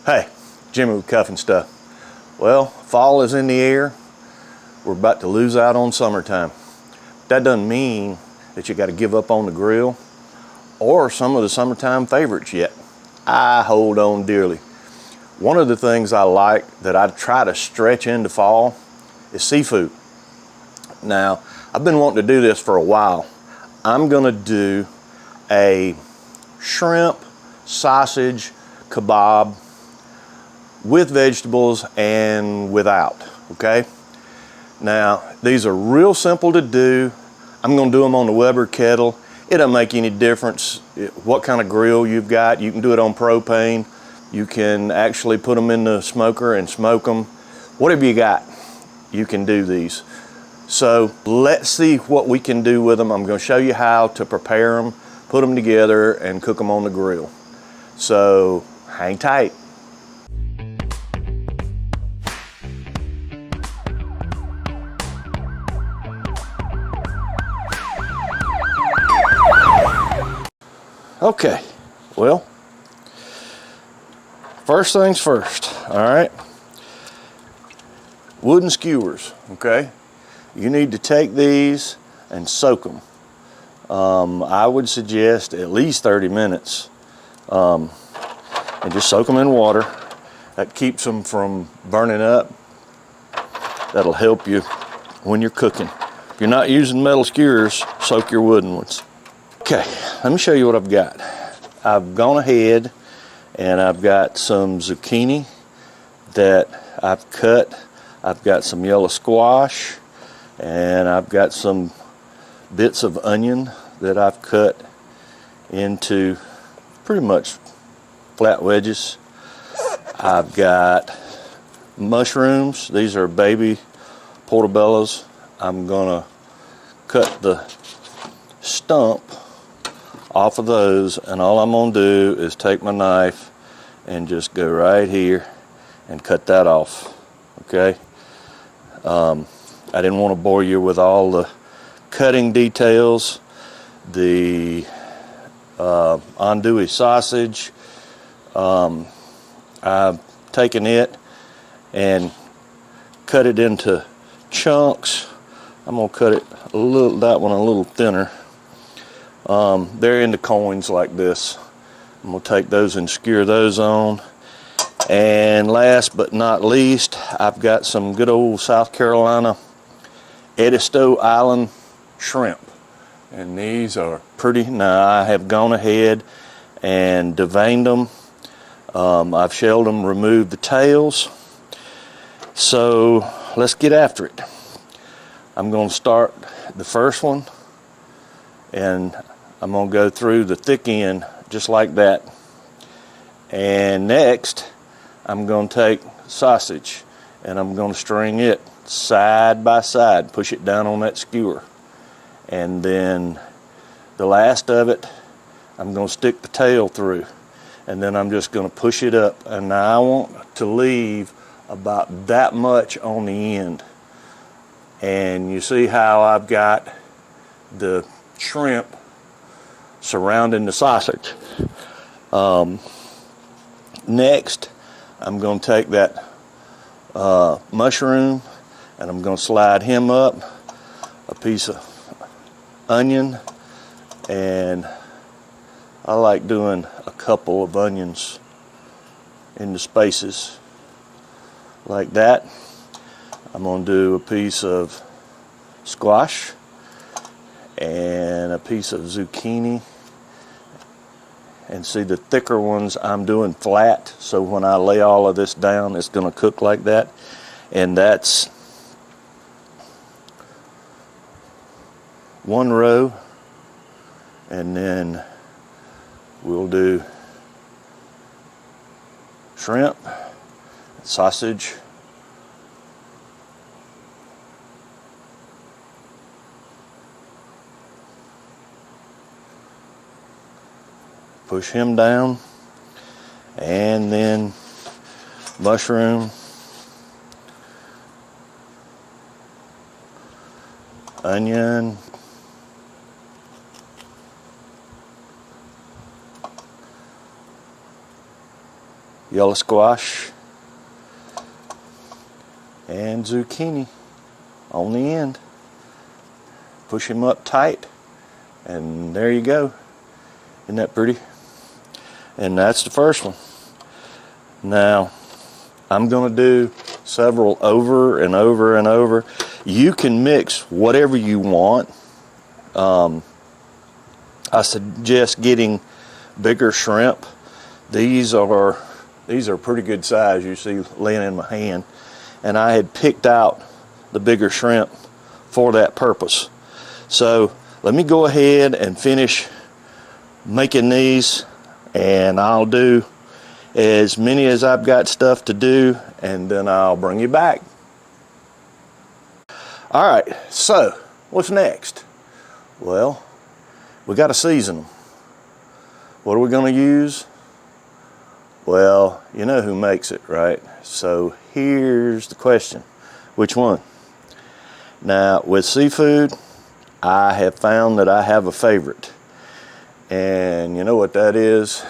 Hey, Jimmy with Cuff and Stuff. Well, fall is in the air. We're about to lose out on summertime. That doesn't mean that you got to give up on the grill or some of the summertime favorites yet. I hold on dearly. One of the things I like that I try to stretch into fall is seafood. Now, I've been wanting to do this for a while. I'm gonna do a shrimp, sausage, kabob with vegetables and without, okay? Now, these are real simple to do. I'm gonna do them on the Weber kettle. It doesn't make any difference what kind of grill you've got. You can do it on propane. You can actually put them in the smoker and smoke them. Whatever you got, you can do these. So let's see what we can do with them. I'm gonna show you how to prepare them, put them together, and cook them on the grill. So hang tight. Okay, well, first things first, all right? Wooden skewers, okay? You need to take these and soak them. I would suggest at least 30 minutes. And just soak them in water. That keeps them from burning up. That'll help you when you're cooking. If you're not using metal skewers, soak your wooden ones. Okay, let me show you what I've got. I've gone ahead and I've got some zucchini that I've cut. I've got some yellow squash, and I've got some bits of onion that I've cut into pretty much flat wedges. I've got mushrooms. These are baby portobellos. I'm gonna cut the stump off of those, and all I'm gonna do is take my knife and just go right here and cut that off, okay? I didn't want to bore you with all the cutting details. The andouille sausage, I've taken it and cut it into chunks. I'm gonna cut it that one a little thinner. They're into coins like this. I'm gonna take those and skewer those on. And last but not least, I've got some good old South Carolina Edisto Island shrimp. And these are pretty. Now I have gone ahead and deveined them. I've shelled them, removed the tails. So let's get after it. I'm gonna start the first one, and I'm gonna go through the thick end just like that. And next, I'm gonna take sausage and I'm gonna string it side by side, push it down on that skewer. And then the last of it, I'm gonna stick the tail through. And then I'm just gonna push it up. And now I want to leave about that much on the end. And you see how I've got the shrimp surrounding the sausage. Next, I'm going to take that mushroom and I'm going to slide him up, a piece of onion, and I like doing a couple of onions in the spaces like that. I'm going to do a piece of squash and a piece of zucchini. And see, the thicker ones I'm doing flat, so when I lay all of this down, it's going to cook like that. And that's one row. And then we'll do shrimp, sausage, push him down, and then mushroom, onion, yellow squash, and zucchini on the end. Push them up tight, and there you go. Isn't that pretty? And that's the first one. Now, I'm going to do several over and over and over. You can mix whatever you want. I suggest getting bigger shrimp. These are pretty good size, you see laying in my hand. And I had picked out the bigger shrimp for that purpose. So let me go ahead and finish making these, and I'll do as many as I've got stuff to do, and then I'll bring you back. All right, so what's next? Well, we got to season them. What are we going to use? Well, you know who makes it, right? So here's the question. Which one? Now, with seafood, I have found that I have a favorite. And you know what that is?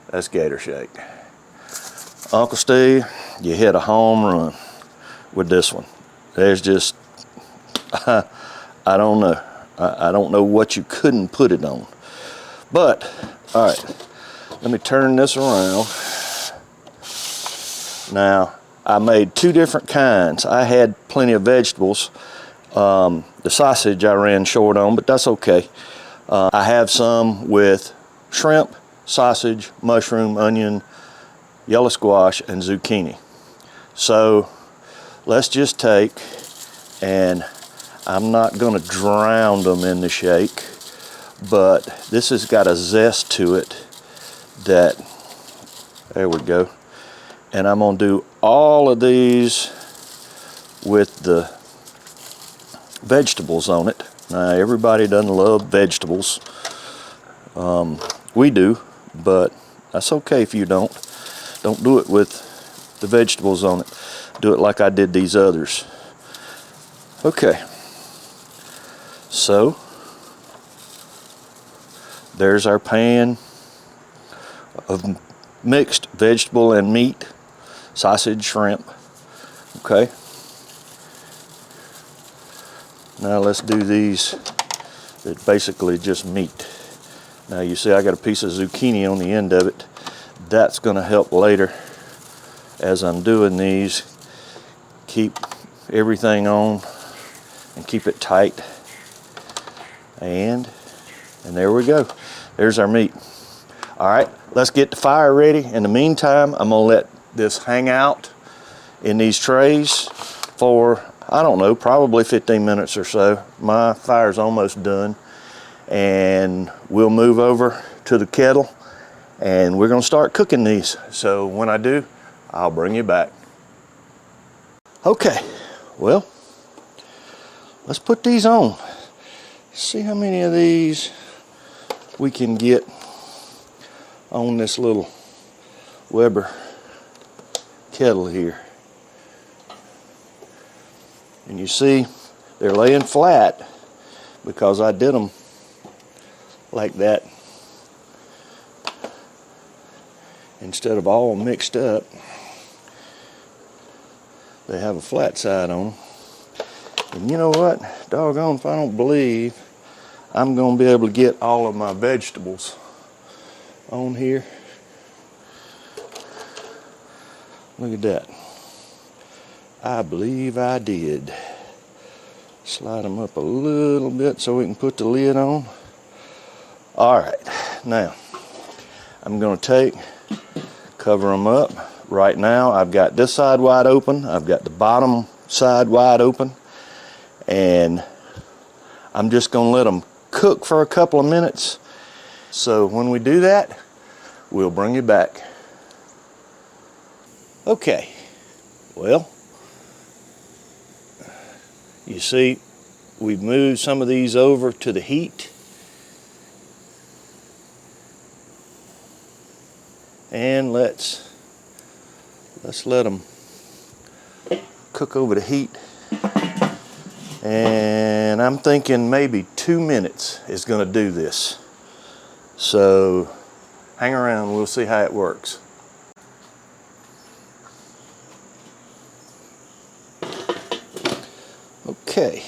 That's Gator Shake. Uncle Steve, you hit a home run with this one. There's just, I don't know. I don't know what you couldn't put it on. But, all right, let me turn this around. Now, I made two different kinds. I had plenty of vegetables. The sausage I ran short on, but that's okay. I have some with shrimp, sausage, mushroom, onion, yellow squash, and zucchini. So let's just take, and I'm not going to drown them in the shake, but this has got a zest to it that, there we go. And I'm going to do all of these with the vegetables on it. Now, everybody doesn't love vegetables. We do, but that's okay if you don't. Don't do it with the vegetables on it. Do it like I did these others. Okay. So, there's our pan of mixed vegetable and meat, sausage, shrimp. Okay. Now let's do these that basically just meat. Now you see I got a piece of zucchini on the end of it. That's going to help later as I'm doing these. Keep everything on and keep it tight. And there we go. There's our meat. All right, let's get the fire ready. In the meantime, I'm going to let this hang out in these trays for, I don't know, probably 15 minutes or so. My fire's almost done. And we'll move over to the kettle and we're going to start cooking these. So when I do, I'll bring you back. Okay, well, let's put these on. See how many of these we can get on this little Weber kettle here. And you see, they're laying flat because I did them like that instead of all mixed up. They have a flat side on them. And you know what? Doggone if I don't believe I'm going to be able to get all of my vegetables on here. Look at that. I believe I did. Slide them up a little bit so we can put the lid on. All right, now I'm going to cover them up. Right now I've got this side wide open. I've got the bottom side wide open. And I'm just going to let them cook for a couple of minutes. So when we do that, we'll bring you back. Okay, well, you see, we've moved some of these over to the heat. And let's let them cook over the heat. And I'm thinking maybe 2 minutes is going to do this. So hang around, we'll see how it works. Okay,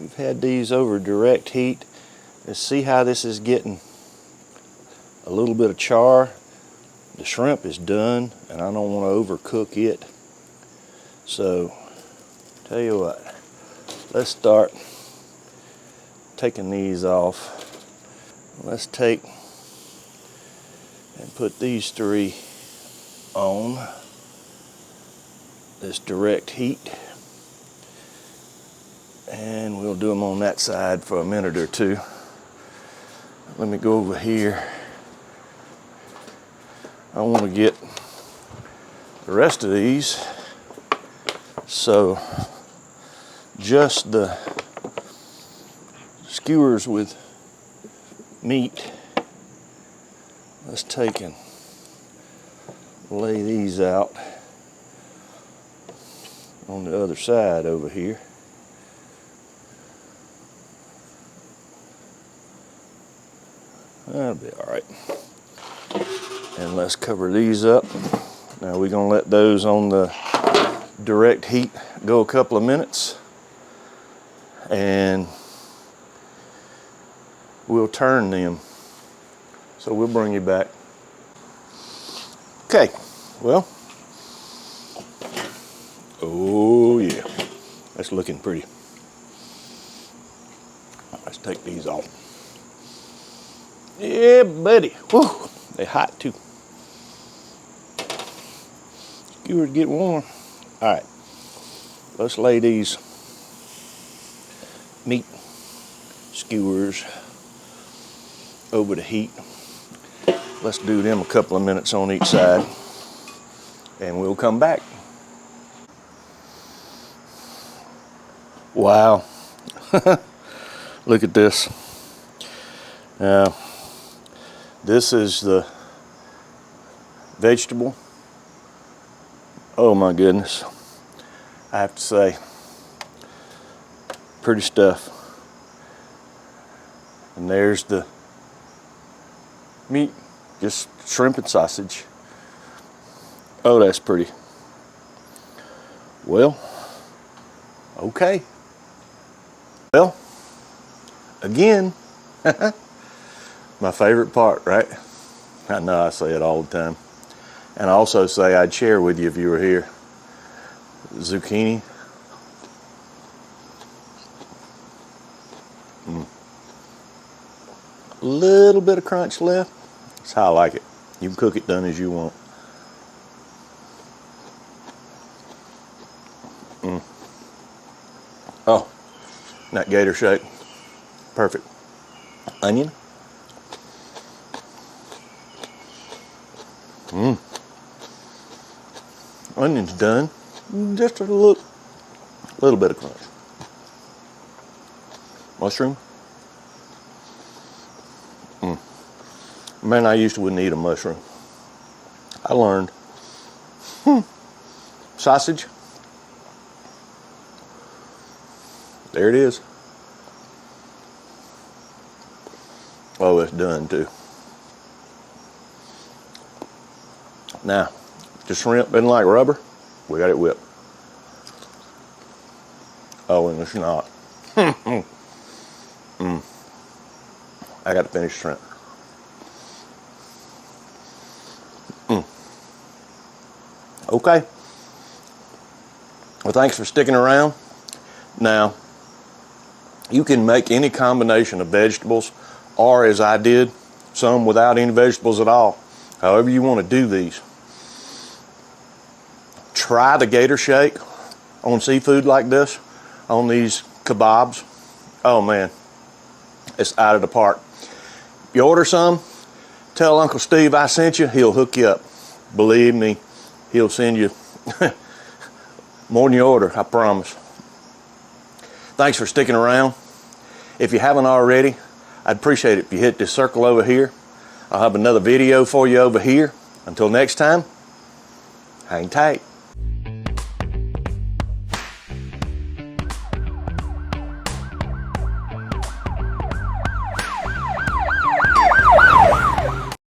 we've had these over direct heat. Let's see how this is getting a little bit of char. The shrimp is done, and I don't want to overcook it. So, tell you what, let's start taking these off. Let's take and put these 3 on this direct heat. And we'll do them on that side for a minute or 2. Let me go over here. I want to get the rest of these. So just the skewers with meat. Let's take and lay these out on the other side over here. That'll be all right. And let's cover these up. Now we're gonna let those on the direct heat go a couple of minutes, and we'll turn them. So we'll bring you back. Okay, well, oh yeah, that's looking pretty. Let's take these off. Yeah, buddy. Whew, they're hot too. Skewers get warm. All right, let's lay these meat skewers over the heat. Let's do them a couple of minutes on each side, and we'll come back. Wow. Look at this. Now, this is the vegetable. Oh my goodness. I have to say, pretty stuff. And there's the meat, just shrimp and sausage. Oh, that's pretty. Well, okay. Well, again, my favorite part, right? I know I say it all the time. And I also say I'd share with you if you were here. Zucchini. A little bit of crunch left. That's how I like it. You can cook it done as you want. Oh, that gator shake. Perfect. Onion. Onion's done. Just a little bit of crunch. Mushroom. Man, I used to wouldn't eat a mushroom. I learned. Sausage. There it is. Oh, it's done too. Now, if the shrimp isn't like rubber, we got it whipped. Oh, and it's not. I got to finish shrimp. Okay. Well, thanks for sticking around. Now, you can make any combination of vegetables, or as I did, some without any vegetables at all. However you want to do these. Try the gator shake on seafood like this, on these kebabs. Oh man, it's out of the park. If you order some, tell Uncle Steve I sent you, he'll hook you up. Believe me, he'll send you more than you order, I promise. Thanks for sticking around. If you haven't already, I'd appreciate it if you hit this circle over here. I'll have another video for you over here. Until next time, hang tight.